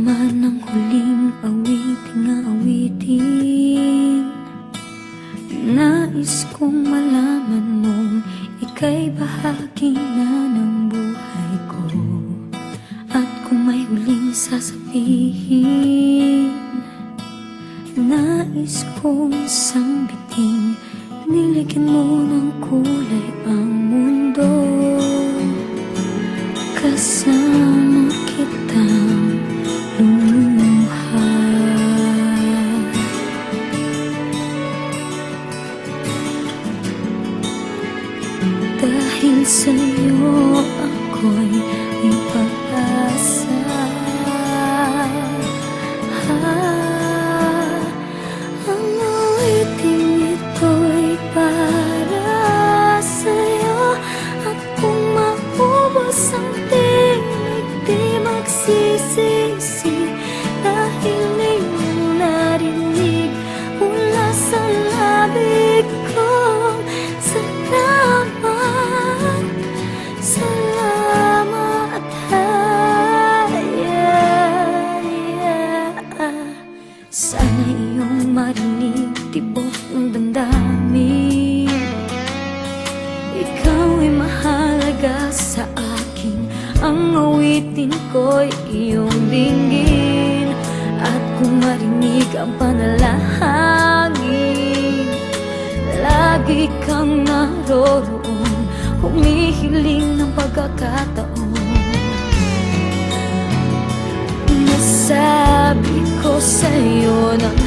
naman ang huling awiting nais kong malaman mong ika'y bahagi na ng buhay ko. At kung may huling sasabihin, nais kong sambiting, nilagyan mo ng kulay ang mundo. Kasama kitang lumuha. Dahil sa'yo ako'y may pag-asa. Ang awiting ito'y para sa'yo. At kung maubos ang tinig, di magsisisi. Dahil iyong narinig mula sa labig ko. Salamat, salamat, sana iyong marinig tibok ng damdamin. Ikaw ay mahalaga sa akin, ang awitin ko'y iyong dinggin. At kung marinig ang panalangin, lagi kang naroroon, humihiling ng pagkakataon. Nasabi ko sa'yo ng